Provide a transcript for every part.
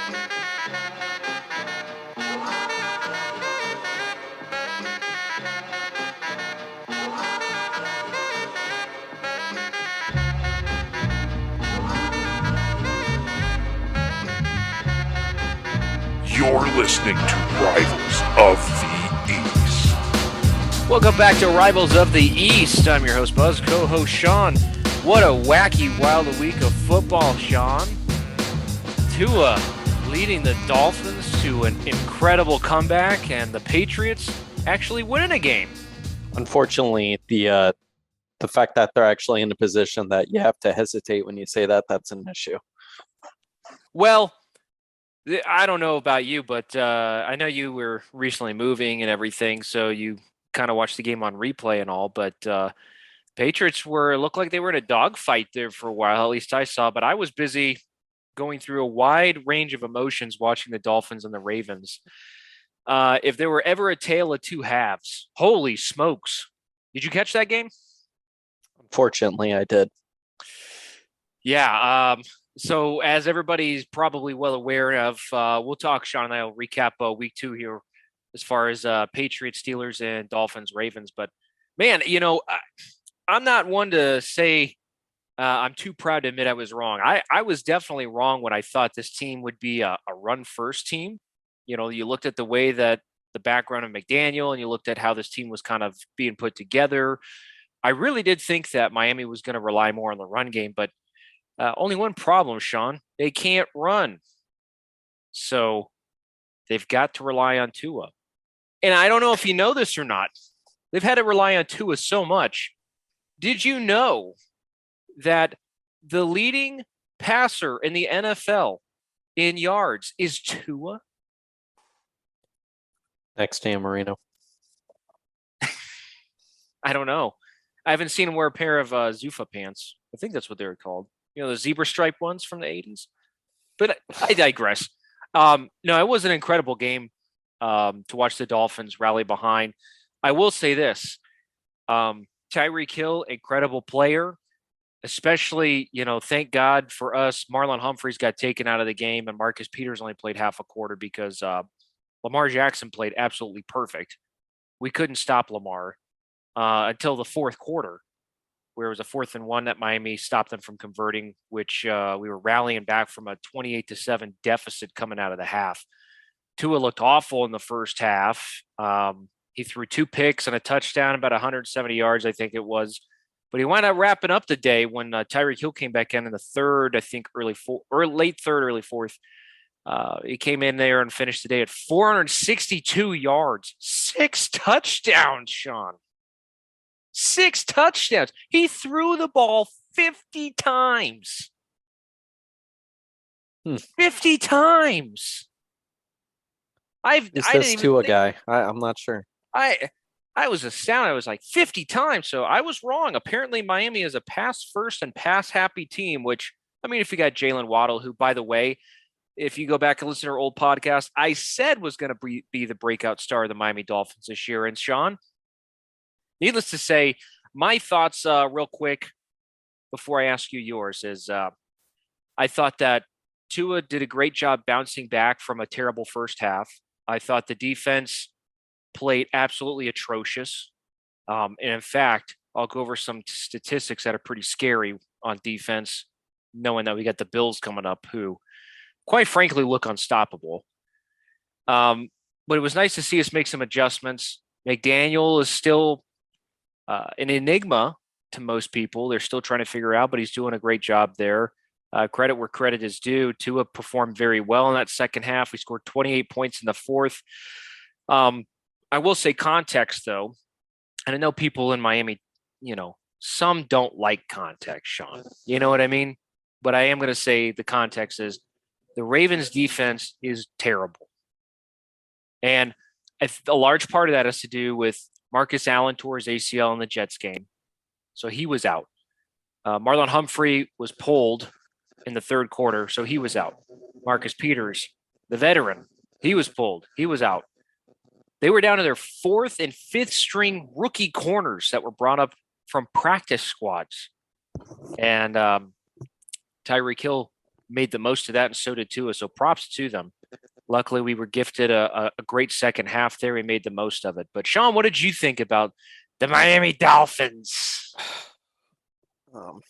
You're listening to Rivals of the East. Welcome back to Rivals of the East. I'm your host, Buzz, co-host Sean. What a wacky, wild week of football, Sean. Tua leading the Dolphins to an incredible comeback, and the Patriots actually winning a game. Unfortunately, the fact that they're actually in a position that you have to hesitate when you say that, that's an issue. Well, I don't know about you, but I know you were recently moving and everything, so you kind of watched the game on replay and all, but Patriots looked like they were in a dogfight there for a while, at least I saw, but I was busy going through a wide range of emotions watching the Dolphins and the Ravens. If there were ever a tale of two halves, holy smokes. Did you catch that game? Unfortunately, I did. Yeah, so as everybody's probably well aware of, we'll talk, Sean and I will recap week 2 here as far as Patriots, Steelers, and Dolphins, Ravens. But, man, I'm not one to say I'm too proud to admit I was wrong. I was definitely wrong when I thought this team would be a run-first team. You looked at the way that the background of McDaniel, and you looked at how this team was kind of being put together. I really did think that Miami was going to rely more on the run game, but only one problem, Sean. They can't run. So they've got to rely on Tua. And I don't know if you know this or not. They've had to rely on Tua so much. Did you know that the leading passer in the NFL in yards is Tua? Next to Marino. I don't know. I haven't seen him wear a pair of Zuffa pants. I think that's what they were called. The zebra stripe ones from the 80s. But I digress. No, it was an incredible game to watch the Dolphins rally behind. I will say this. Tyreek Hill, incredible player. Especially, thank God for us, Marlon Humphreys got taken out of the game, and Marcus Peters only played half a quarter because Lamar Jackson played absolutely perfect. We couldn't stop Lamar until the fourth quarter, where it was a 4th and 1 that Miami stopped them from converting, which we were rallying back from a 28-7 deficit coming out of the half. Tua looked awful in the first half. He threw 2 picks and a touchdown, about 170 yards, I think it was. But he wound up wrapping up the day when Tyreek Hill came back in the third, I think late third, early fourth. He came in there and finished the day at 462 yards, 6 touchdowns, Sean. 6 touchdowns. He threw the ball 50 times. 50 times. Is this to a guy? I'm not sure. I was astounded. I was like 50 times. So I was wrong. Apparently, Miami is a pass-first and pass-happy team, which, if you got Jalen Waddle, who, by the way, if you go back and listen to our old podcast, I said was going to be the breakout star of the Miami Dolphins this year. And, Sean, needless to say, my thoughts real quick before I ask you yours is I thought that Tua did a great job bouncing back from a terrible first half. I thought the defense played absolutely atrocious. And in fact, I'll go over some statistics that are pretty scary on defense, knowing that we got the Bills coming up who, quite frankly, look unstoppable. But it was nice to see us make some adjustments. McDaniel is still an enigma to most people. They're still trying to figure out, but he's doing a great job there. Credit where credit is due. Tua performed very well in that second half. We scored 28 points in the fourth. I will say context, though, and I know people in Miami, some don't like context, Sean. You know what I mean? But I am going to say the context is the Ravens' defense is terrible. And a large part of that has to do with Marcus Allen tore his ACL in the Jets game. So he was out. Marlon Humphrey was pulled in the third quarter, so he was out. Marcus Peters, the veteran, he was pulled. He was out. They were down to their 4th and 5th string rookie corners that were brought up from practice squads. And Tyreek Hill made the most of that, and so did Tua. So props to them. Luckily, we were gifted a great second half there. We made the most of it. But Sean, what did you think about the Miami Dolphins? Um,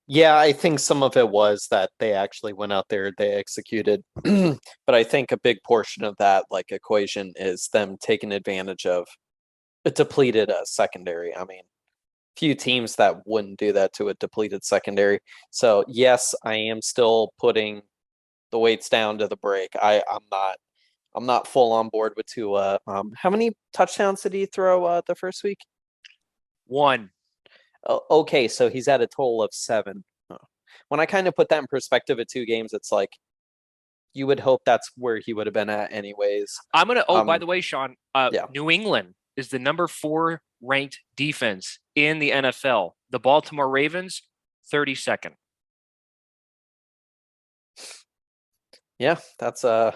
yeah, I think some of it was that they actually went out there, they executed. But I think a big portion of that like equation is them taking advantage of a depleted secondary. I mean, few teams that wouldn't do that to a depleted secondary. So yes, I am still putting the weights down to the break. I'm not full on board with Tua. How many touchdowns did he throw the first week? One. Okay, so he's at a total of 7. When I kind of put that in perspective at 2 games, it's like you would hope that's where he would have been at anyways. I'm gonna. Oh, by the way, Sean, yeah. New England is the number 4 ranked defense in the NFL. The Baltimore Ravens, 32nd. Yeah, that's I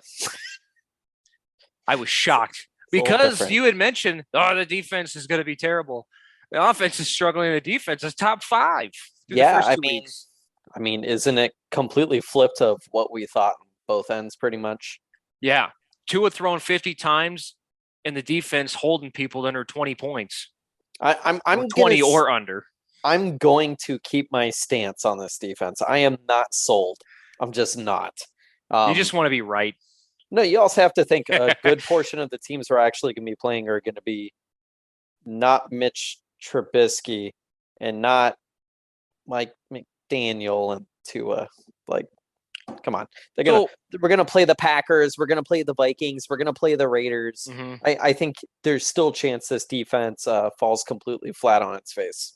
was shocked because you had mentioned, the defense is going to be terrible. The offense is struggling. The defense is top 5. Yeah, I mean, isn't it completely flipped of what we thought on both ends, pretty much? Yeah, Tua thrown 50 times, and the defense holding people under 20 points. I'm 20 or under. I'm going to keep my stance on this defense. I am not sold. I'm just not. You just want to be right. No, you also have to think a good portion of the teams we're actually going to be playing are going to be not Mitch Trubisky and not Mike McDaniel and Tua. Like, come on. We're gonna play the Packers, we're gonna play the Vikings, we're gonna play the Raiders. Mm-hmm. I think there's still a chance this defense falls completely flat on its face.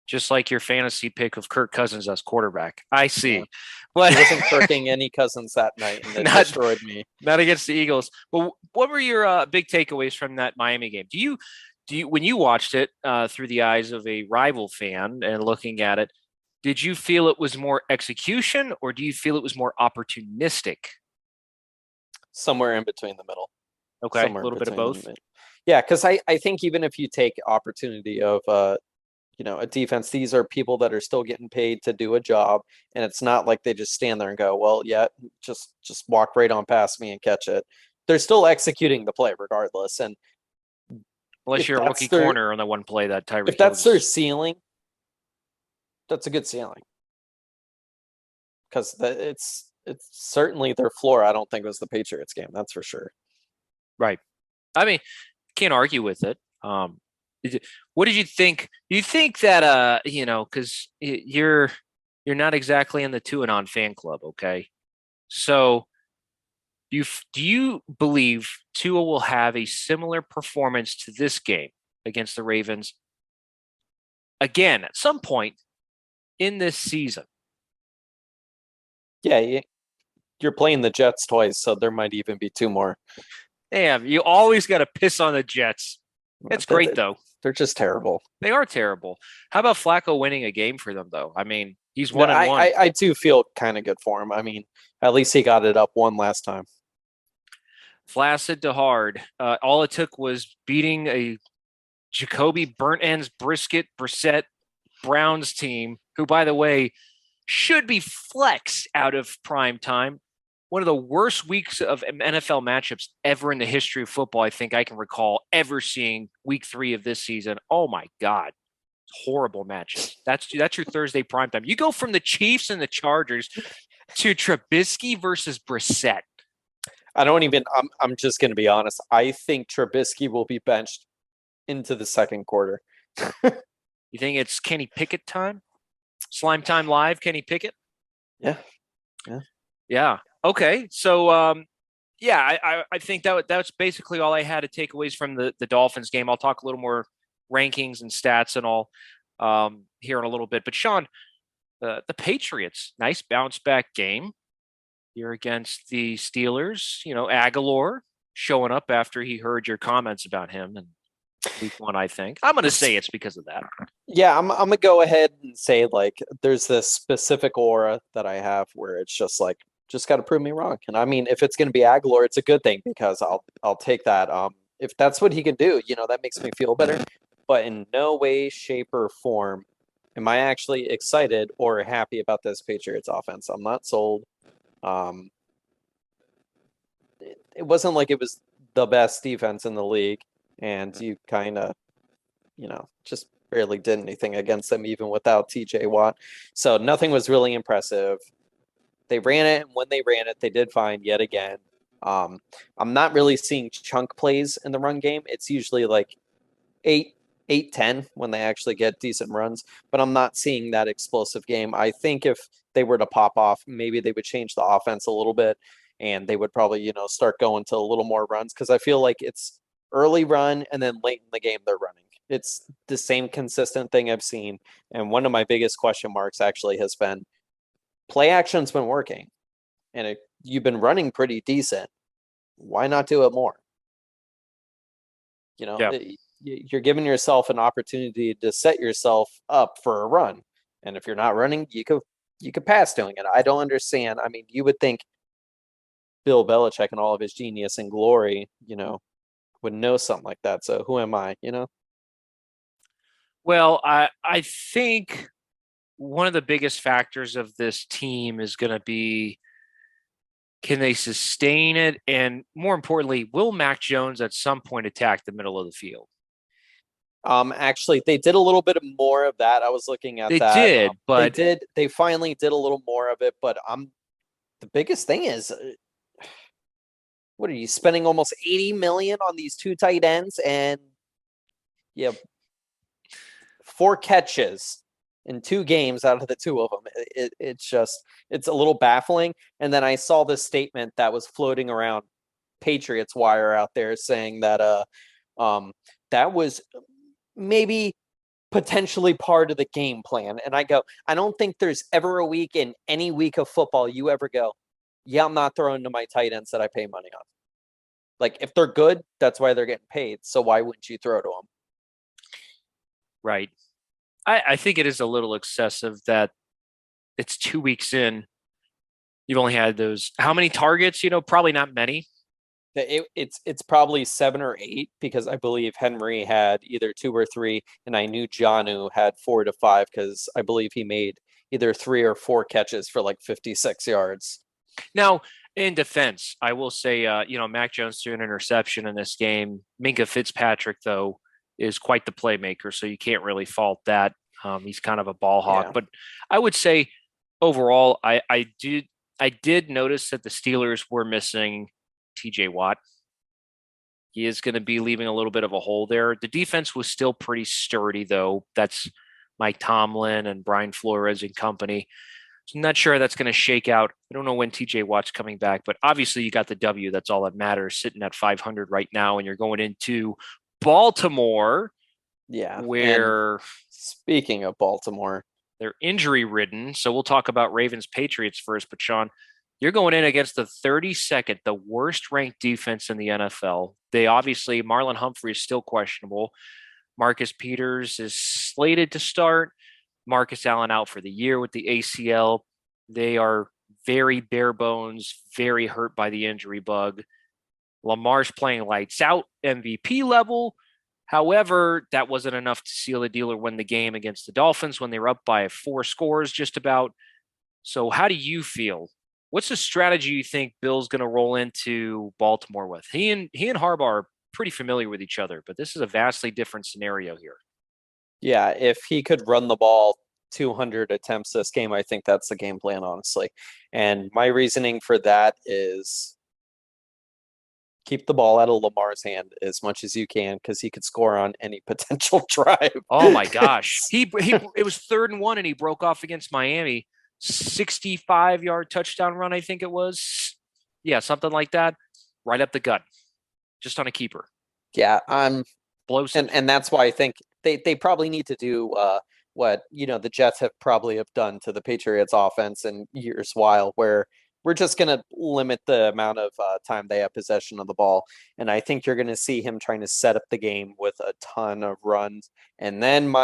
Just like your fantasy pick of Kirk Cousins as quarterback. I see. Yeah. But he wasn't Kirking any Cousins that night, and it destroyed me. Not against the Eagles. But what were your big takeaways from that Miami game? Do you when you watched it through the eyes of a rival fan and looking at it, did you feel it was more execution or do you feel it was more opportunistic? Somewhere in between the middle. Okay, a little bit of both. Yeah, because I think even if you take opportunity of a defense, these are people that are still getting paid to do a job, and it's not like they just stand there and go, well, yeah, just walk right on past me and catch it. They're still executing the play regardless, and unless you're a rookie corner on the one play that Tyreek. If that's their ceiling, that's a good ceiling. Because it's certainly their floor. I don't think it was the Patriots game. That's for sure. Right. I mean, can't argue with it. What did you think? Do you think that because you're not exactly in the Tuanon fan club, okay? So do you believe Tua will have a similar performance to this game against the Ravens again at some point in this season? Yeah, you're playing the Jets twice, so there might even be 2 more. Damn, you always got to piss on the Jets. That's great, though. They're just terrible. They are terrible. How about Flacco winning a game for them, though? I mean, he's 1-1. I do feel kind of good for him. I mean, at least he got it up 1 last time. Flaccid to hard. All it took was beating a Jacoby burnt ends brisket Brissett Browns team, who, by the way, should be flexed out of prime time. One of the worst weeks of NFL matchups ever in the history of football, I think I can recall ever seeing week 3 of this season. Oh, my God. Horrible matches. That's your Thursday primetime. You go from the Chiefs and the Chargers to Trubisky versus Brissett. I'm just going to be honest. I think Trubisky will be benched into the second quarter. You think it's Kenny Pickett time? Slime Time Live, Kenny Pickett? Yeah. Okay. So, I think that's basically all I had to takeaways from the Dolphins game. I'll talk a little more rankings and stats and all here in a little bit. But, Sean, the Patriots, nice bounce back game. You're against the Steelers. Aguilar showing up after he heard your comments about him and week 1, I think. I'm going to say it's because of that. Yeah, I'm going to go ahead and say, like, there's this specific aura that I have where it's just like, just got to prove me wrong. And I mean, if it's going to be Aguilar, it's a good thing because I'll take that. If that's what he can do, that makes me feel better. But in no way, shape, or form am I actually excited or happy about this Patriots offense? I'm not sold. Um, it wasn't like it was the best defense in the league, and you kind of, just barely did anything against them even without TJ Watt. So nothing was really impressive. They ran it, and when they ran it, they did fine yet again. I'm not really seeing chunk plays in the run game. It's usually like 8, 10 when they actually get decent runs, but I'm not seeing that explosive game. I think if they were to pop off, maybe they would change the offense a little bit and they would probably, start going to a little more runs because I feel like it's early run and then late in the game they're running. It's the same consistent thing I've seen. And one of my biggest question marks actually has been play action's been working and you've been running pretty decent. Why not do it more? Yeah. You're giving yourself an opportunity to set yourself up for a run. And if you're not running, you could pass doing it. I don't understand. I mean, you would think Bill Belichick and all of his genius and glory, would know something like that. So who am I? Well, I think one of the biggest factors of this team is going to be, can they sustain it? And more importantly, will Mac Jones at some point attack the middle of the field? Actually, they did a little bit more of that. I was looking at They that. did, but They finally did a little more of it. But the biggest thing is, what are you spending almost 80 million on these two tight ends, and yeah, 4 catches in 2 games out of the two of them. It's a little baffling. And then I saw this statement that was floating around Patriots wire out there saying that that was maybe potentially part of the game plan. And I go, I don't think there's ever a week in any week of football you ever go, yeah, I'm not throwing to my tight ends that I pay money on. Like if they're good, that's why they're getting paid. So why wouldn't you throw to them? right. I think it is a little excessive that it's 2 weeks in. You've only had those, how many targets? Probably not many. It's probably 7 or 8 because I believe Henry had either 2 or 3, and I knew Janu had 4 to 5 because I believe he made either 3 or 4 catches for like 56 yards. Now, in defense, I will say, Mac Jones threw an interception in this game. Minka Fitzpatrick, though, is quite the playmaker, so you can't really fault that. He's kind of a ball hawk, Yeah. but I would say overall, I did notice that the Steelers were missing TJ Watt. He is going to be leaving a little bit of a hole there. The defense was still pretty sturdy, though. That's Mike Tomlin and Brian Flores and company. So I'm not sure that's going to shake out. I don't know when TJ Watt's coming back, but obviously you got the W. That's all that matters, sitting at 500 right now, and you're going into Baltimore, Yeah. And where speaking of Baltimore, they're injury ridden. So we'll talk about Ravens Patriots first. But Sean, you're going in against the 32nd, the worst ranked defense in the NFL. They obviously, Marlon Humphrey is still questionable. Marcus Peters is slated to start. Marcus Allen out for the year with the ACL. They are very bare bones, very hurt by the injury bug. Lamar's playing lights out, MVP level. However, that wasn't enough to seal the deal or win the game against the Dolphins when they were up by 4 scores just about. So how do you feel? What's the strategy you think Bill's going to roll into Baltimore with? He and Harbaugh are pretty familiar with each other, but this is a vastly different scenario here. yeah, if he could run the ball 200 attempts this game, I think that's the game plan, honestly. And my reasoning for that is keep the ball out of Lamar's hand as much as you can because he could score on any potential drive. Oh my gosh. He it was 3rd and 1 and he broke off against Miami. 65-yard touchdown run, I think it was. Yeah, something like that. Right up the gut. Just on a keeper. Yeah, Explosive. and that's why I think they probably need to do what the Jets have probably have done to the Patriots offense in years while, where we're just going to limit the amount of time they have possession of the ball. And I think you're going to see him trying to set up the game with a ton of runs. And then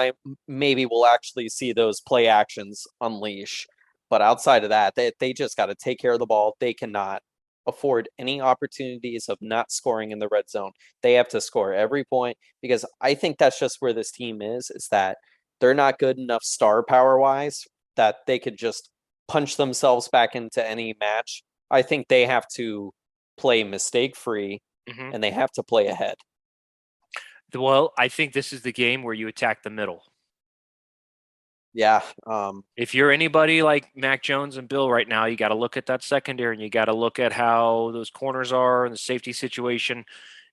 maybe we'll actually see those play actions unleash. But outside of that, they just got to take care of the ball. They cannot afford any opportunities of not scoring in the red zone. They have to score every point because I think that's just where this team is that they're not good enough star power wise that they could just punch themselves back into any match. I think they have to play mistake free Mhm. and they have to play ahead. Well, I think this is the game where you attack the middle. Yeah. If you're anybody like Mac Jones and Bill right now, you got to look at that secondary and you got to look at how those corners are and the safety situation.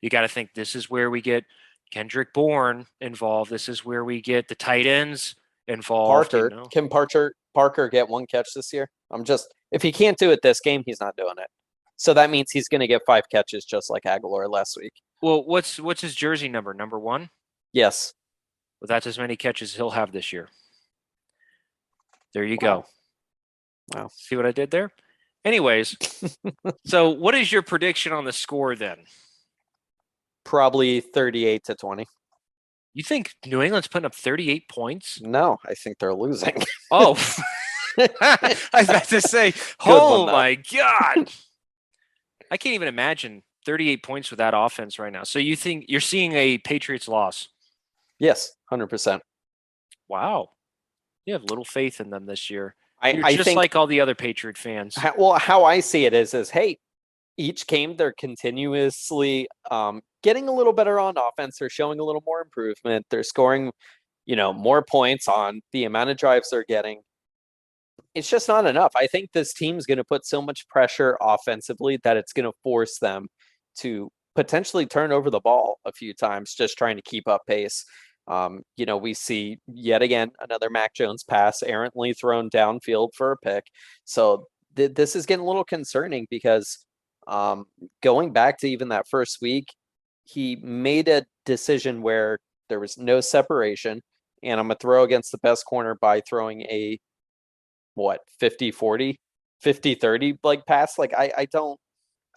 You got to think this is where we get Kendrick Bourne involved. This is where we get the tight ends involved. Parker, can Parker get one catch this year? If he can't do it this game, he's not doing it. So that means he's going to get 5 catches just like Aguilar last week. Well, what's his jersey number? Number 1? Yes. Well, that's as many catches he'll have this year. There you go. Wow. See what I did there? Anyways, so what is your prediction on the score then? Probably 38-20. You think New England's putting up 38 points? No, I think they're losing. Oh, I was about to say, oh my God. I can't even imagine 38 points with that offense right now. So you think you're seeing a Patriots loss? Yes, 100%. Wow. You have little faith in them this year. I You're just think like all the other Patriot fans. how I see it is hey, each game they're continuously getting a little better on offense. They're showing a little more improvement. They're scoring, more points on the amount of drives they're getting. It's just not enough. I think this team's going to put so much pressure offensively that it's going to force them to potentially turn over the ball a few times, just trying to keep up pace. We see yet again another Mac Jones pass errantly thrown downfield for a pick. So this is getting a little concerning because going back to even that first week, he made a decision where there was no separation, and I'm going to throw against the best corner by throwing a 50-40, 50-30 like pass. Like I don't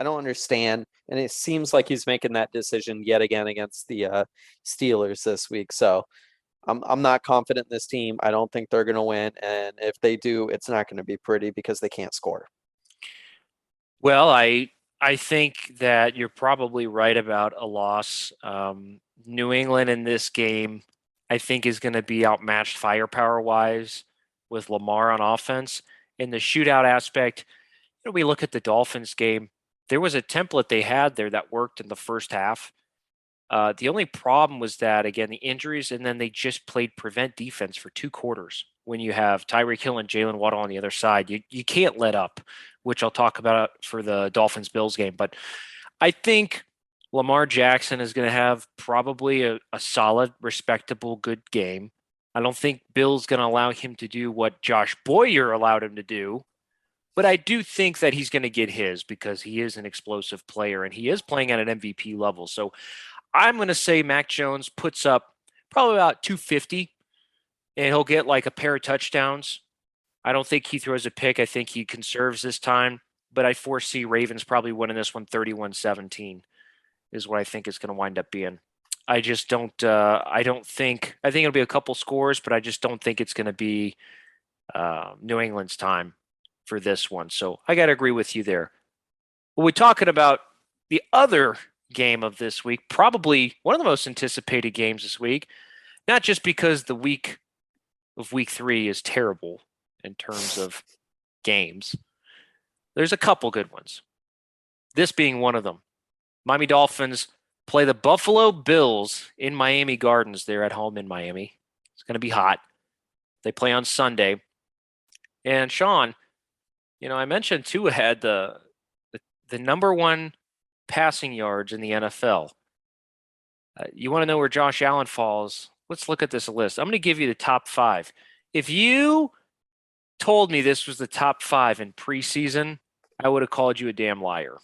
understand. And it seems like he's making that decision yet again against the Steelers this week. So I'm not confident in this team. I don't think they're going to win. And if they do, it's not going to be pretty because they can't score. Well, I think that you're probably right about a loss. New England in this game, I think, is going to be outmatched firepower-wise with Lamar on offense. In the shootout aspect, we look at the Dolphins game. There was a template they had there that worked in the first half. The only problem was that, again, the injuries, and then they just played prevent defense for 2 quarters. When you have Tyreek Hill and Jalen Waddle on the other side, you can't let up, which I'll talk about for the Dolphins-Bills game. But I think Lamar Jackson is going to have probably a solid, respectable, good game. I don't think Bill's going to allow him to do what Josh Boyer allowed him to do. But I do think that he's going to get his because he is an explosive player and he is playing at an MVP level. So I'm going to say Mac Jones puts up probably about 250 and he'll get like a pair of touchdowns. I don't think he throws a pick. I think he conserves this time, but I foresee Ravens probably winning this one 31-17 is what I think it's going to wind up being. I just don't I think it'll be a couple scores, but I just don't think it's going to be New England's time for this one. So I got to agree with you there. When we're talking about the other game of this week, probably one of the most anticipated games this week, not just because the week of week 3 is terrible in terms of games. There's a couple good ones. This being one of them. Miami Dolphins play the Buffalo Bills in Miami Gardens. They're at home in Miami. It's going to be hot. They play on Sunday. And Sean, I mentioned Tua had the number 1 passing yards in the NFL. You want to know where Josh Allen falls? Let's look at this list. I'm going to give you the top 5. If you told me this was the top 5 in preseason, I would have called you a damn liar.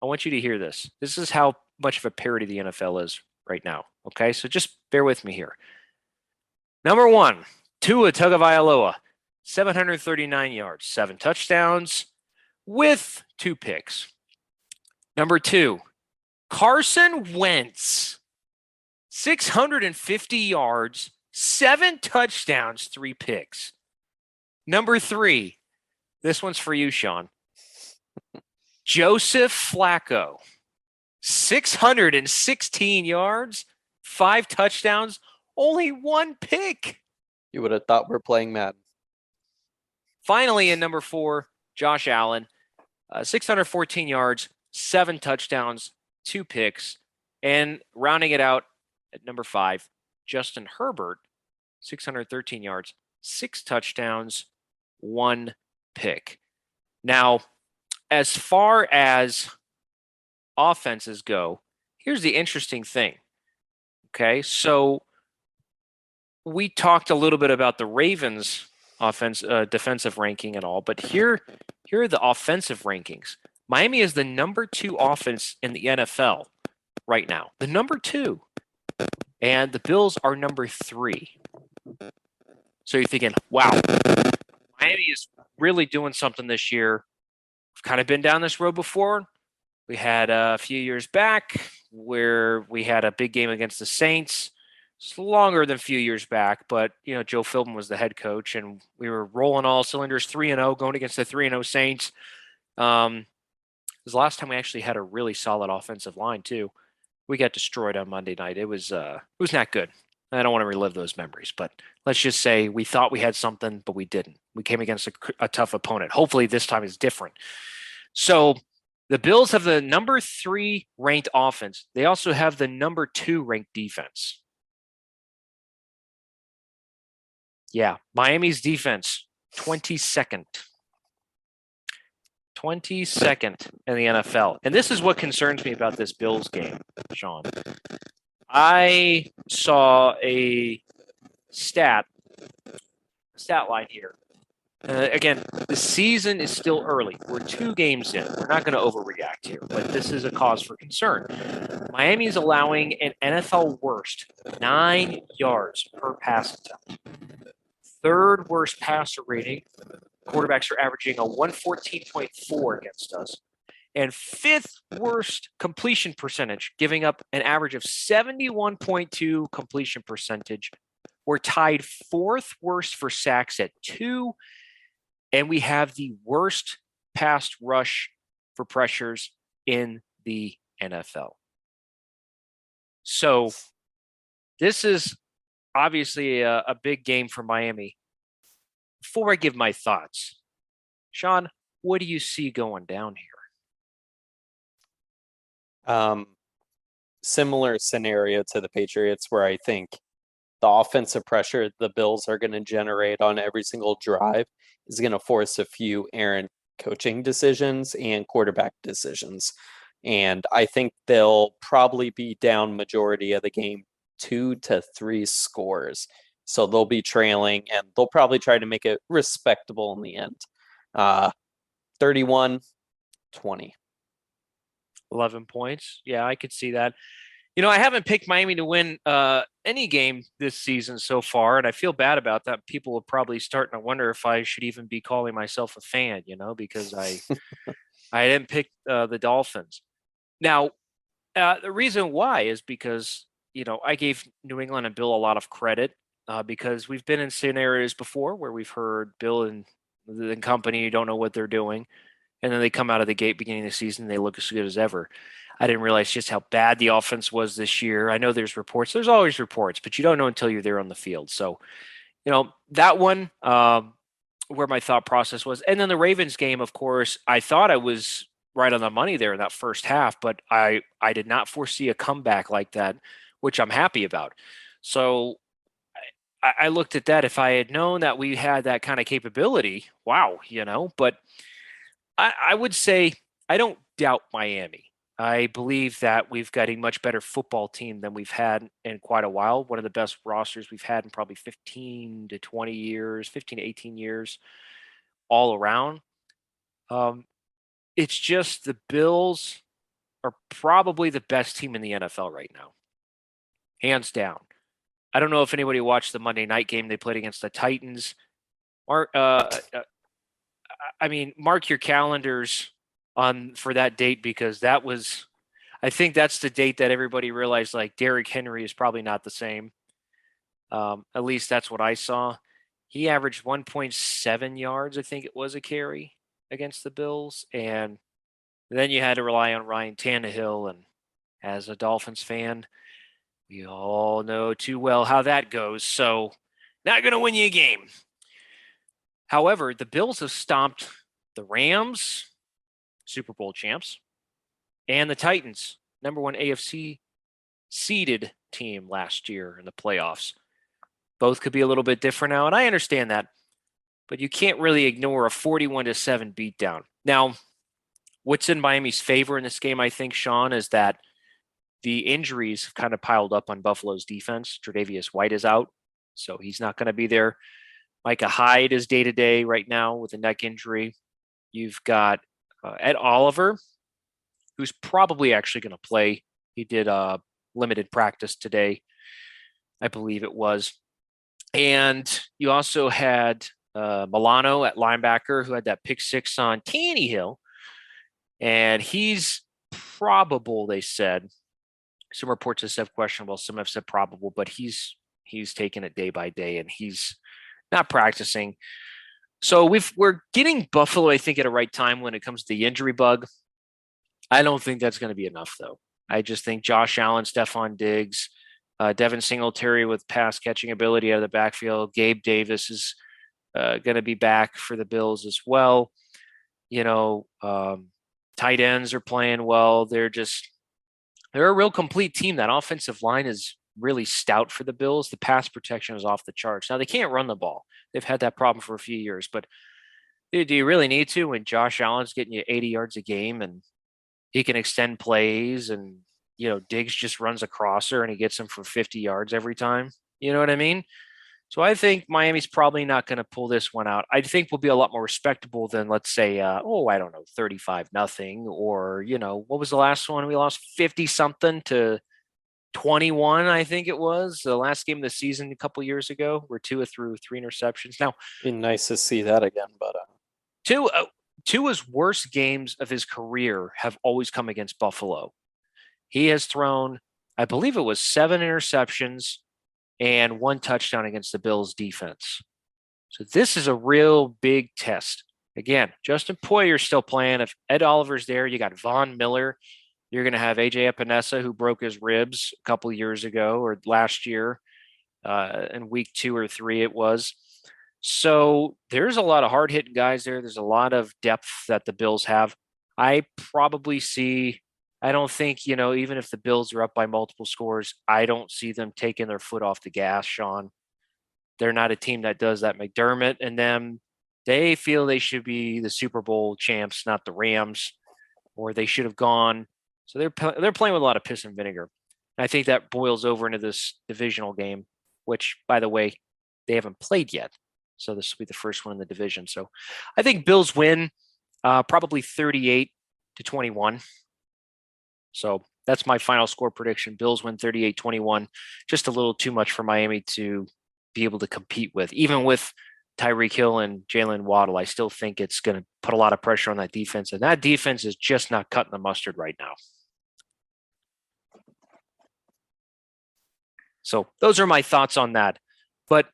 I want you to hear this. This is how much of a parody the NFL is right now. Okay, so just bear with me here. Number 1, Tua Tagovailoa, 739 yards, 7 touchdowns with 2 picks. Number 2, Carson Wentz, 650 yards, 7 touchdowns, 3 picks. Number 3, this one's for you, Sean. Joseph Flacco, 616 yards, 5 touchdowns, Only 1 pick. You would have thought we're playing Madden. Finally, in number 4, Josh Allen, 614 yards, 7 touchdowns, 2 picks. And rounding it out at number 5, Justin Herbert, 613 yards, 6 touchdowns, 1 pick. Now, as far as offenses go, here's the interesting thing. Okay, so we talked a little bit about the Ravens defensive ranking and all, but here are the offensive rankings. Miami is the number 2 offense in the NFL right now, the number 2, and the Bills are number 3. So you're thinking, wow, Miami is really doing something this year. We've kind of been down this road before. We had a few years back where we had a big game against the Saints. It's longer than a few years back, but Joe Philbin was the head coach, and we were rolling all cylinders, 3-0, going against the 3-0 Saints. It was the last time we actually had a really solid offensive line too. We got destroyed on Monday night. It was not good. I don't want to relive those memories, but let's just say we thought we had something, but we didn't. We came against a tough opponent. Hopefully this time is different. So the Bills have the number 3 ranked offense. They also have the number 2 ranked defense. Yeah, Miami's defense, 22nd. 22nd in the NFL. And this is what concerns me about this Bills game, Sean. I saw a stat line here. Again, the season is still early. We're 2 games in. We're not going to overreact here, but this is a cause for concern. Miami is allowing an NFL worst 9 yards per pass attempt. 3rd worst passer rating. Quarterbacks are averaging a 114.4 against us. And 5th worst completion percentage, giving up an average of 71.2 completion percentage. We're tied 4th worst for sacks at 2. And we have the worst pass rush for pressures in the NFL. So this is obviously a big game for Miami. Before I give my thoughts, Sean, what do you see going down here? Similar scenario to the Patriots, where I think the offensive pressure the Bills are going to generate on every single drive is going to force a few errant coaching decisions and quarterback decisions. And I think they'll probably be down majority of the game 2 to 3 scores. So they'll be trailing, and they'll probably try to make it respectable in the end. 31-20. 11 points. Yeah, I could see that. I haven't picked Miami to win any game this season so far, and I feel bad about that. People are probably starting to wonder if I should even be calling myself a fan, because I didn't pick the Dolphins. Now, the reason why is because, I gave New England and Bill a lot of credit because we've been in scenarios before where we've heard Bill and the company don't know what they're doing, and then they come out of the gate beginning of the season, they look as good as ever. I didn't realize just how bad the offense was this year. I know there's reports. There's always reports, but you don't know until you're there on the field. So, that one where my thought process was. And then the Ravens game, of course, I thought I was right on the money there in that first half, but I did not foresee a comeback like that, which I'm happy about. So I looked at that. If I had known that we had that kind of capability, wow, but I would say I don't doubt Miami. I believe that we've got a much better football team than we've had in quite a while. One of the best rosters we've had in probably 15 to 20 years, 15 to 18 years all around. It's just the Bills are probably the best team in the NFL right now. Hands down. I don't know if anybody watched the Monday night game they played against the Titans. Mark your calendars for that date, because I think that's the date that everybody realized like Derrick Henry is probably not the same. At least that's what I saw. He averaged 1.7 yards, I think it was, a carry against the Bills. And then you had to rely on Ryan Tannehill. And as a Dolphins fan, We all know too well how that goes. So, not going to win you a game. However, the Bills have stomped the Rams, Super Bowl champs, and the Titans, number one AFC seeded team last year in the playoffs. Both could be a little bit different now, and I understand that, but you can't really ignore a 41-7 beatdown. Now, what's in Miami's favor in this game, I think, Sean, is that the injuries have kind of piled up on Buffalo's defense. Tre'Davious White is out, so he's not going to be there. Micah Hyde is day-to-day right now with a neck injury. You've got Ed Oliver, who's probably actually going to play. He did limited practice today, I believe it was. And you also had Milano at linebacker, who had that pick six on Tannehill. And he's probable, they said. Some reports have said questionable, some have said probable, but he's taking it day by day, and he's not practicing. So we're getting Buffalo, I think, at a right time when it comes to the injury bug. I don't think that's going to be enough, though. I just think Josh Allen, Stephon Diggs, Devin Singletary with pass catching ability out of the backfield. Gabe Davis is going to be back for the Bills as well. Tight ends are playing well. They're a real complete team. That offensive line is really stout for the Bills. The pass protection is off the charts. Now, they can't run the ball. They've had that problem for a few years, but do you really need to when Josh Allen's getting you 80 yards a game and he can extend plays and, Diggs just runs a crosser and he gets them for 50 yards every time? You know what I mean? So I think Miami's probably not going to pull this one out. I think we'll be a lot more respectable than, let's say, 35-0, or, what was the last one? We lost 50-something to 21, I think it was the last game of the season a couple years ago, where Tua threw 3 interceptions. Now, Be nice to see that again, but Tua's worst games of his career have always come against Buffalo. He has thrown, I believe it was 7 interceptions and 1 touchdown against the Bills defense. So this is a real big test. Again, Justin Poyer's still playing. If Ed Oliver's there, you got Von Miller. You're going to have AJ Epinesa, who broke his ribs a couple years ago or last year in week 2 or 3 it was. So there's a lot of hard-hitting guys there. There's a lot of depth that the Bills have. I don't think, even if the Bills are up by multiple scores, I don't see them taking their foot off the gas, Sean. They're not a team that does that. McDermott and them, they feel they should be the Super Bowl champs, not the Rams, or they should have gone. So they're playing with a lot of piss and vinegar. And I think that boils over into this divisional game, which, by the way, they haven't played yet. So this will be the first one in the division. So I think Bills win probably 38-21. So that's my final score prediction. Bills win 38-21. Just a little too much for Miami to be able to compete with. Even with Tyreek Hill and Jalen Waddle, I still think it's going to put a lot of pressure on that defense. And that defense is just not cutting the mustard right now. So those are my thoughts on that. But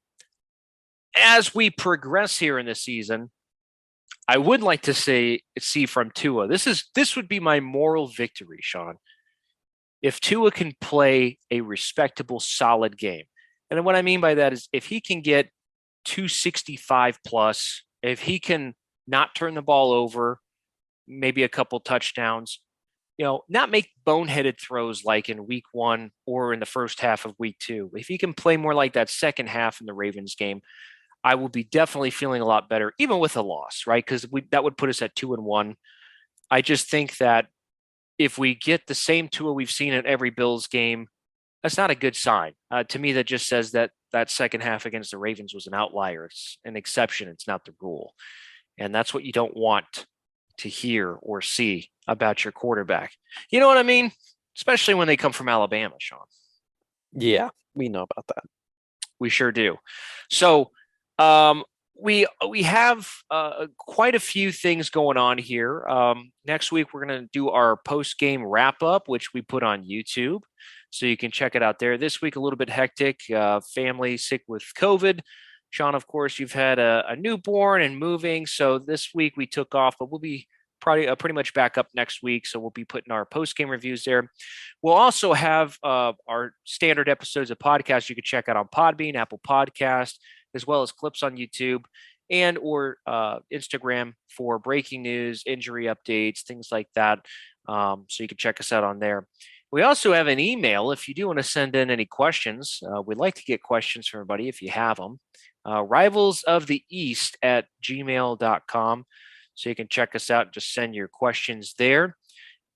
as we progress here in the season, I would like to see from Tua. This would be my moral victory, Sean. If Tua can play a respectable, solid game. And what I mean by that is if he can get 265 plus, if he can not turn the ball over, maybe a couple touchdowns, not make boneheaded throws like in week 1 or in the first half of week 2. If he can play more like that second half in the Ravens game, I will be definitely feeling a lot better, even with a loss, right? Because that would put us at 2-1. I just think that if we get the same Tua we've seen in every Bills game, that's not a good sign. To me, that just says that second half against the Ravens was an outlier. It's an exception. It's not the rule. And that's what you don't want to hear or see about your quarterback. You know what I mean? Especially when they come from Alabama, Sean. Yeah, we know about that. We sure do. So we have quite a few things going on here. Next week, we're going to do our post-game wrap-up, which we put on YouTube. So you can check it out there. This week, a little bit hectic. Family sick with COVID. Sean, of course, you've had a newborn and moving. So this week we took off, but we'll be probably pretty much back up next week. So we'll be putting our post-game reviews there. We'll also have our standard episodes of podcasts you can check out on Podbean, Apple Podcast, as well as clips on YouTube and or Instagram for breaking news, injury updates, things like that. So you can check us out on there. We also have an email if you do want to send in any questions. We'd like to get questions from everybody if you have them. rivalsoftheeast@gmail.com. So you can check us out and just send your questions there.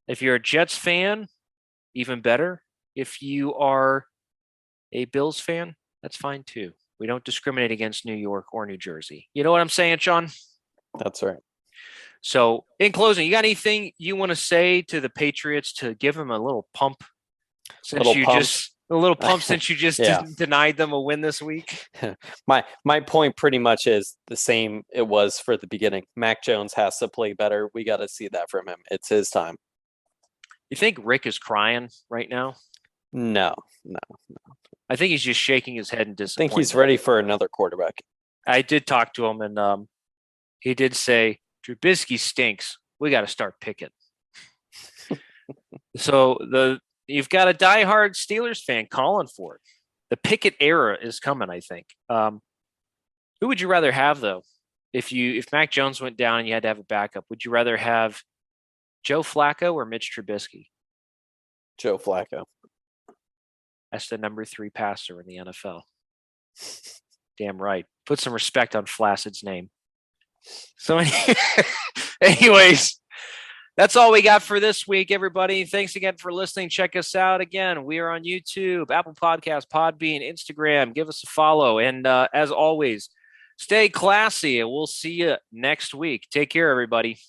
If you're a Jets fan, even better. If you are a Bills fan, that's fine too. We don't discriminate against New York or New Jersey. You know what I'm saying, Sean? That's right. So in closing, you got anything you want to say to the Patriots to give them a little pump since you just denied them a win this week? My point pretty much is the same it was for the beginning. Mac Jones has to play better. We got to see that from him. It's his time. You think Rick is crying right now? No. I think he's just shaking his head in I disappointment. think he's ready for another quarterback. I did talk to him, and he did say, Trubisky stinks. We got to start Pickett. So you've got a diehard Steelers fan calling for it. The Pickett era is coming, I think. Who would you rather have, though? If Mac Jones went down and you had to have a backup, would you rather have Joe Flacco or Mitch Trubisky? Joe Flacco. That's the number 3 passer in the NFL. Damn right. Put some respect on Flaccid's name. So anyways, that's all we got for this week, everybody. Thanks again for listening. Check us out again. We are on YouTube, Apple Podcasts, Podbean, Instagram. Give us a follow. And as always, stay classy, and we'll see you next week. Take care, everybody.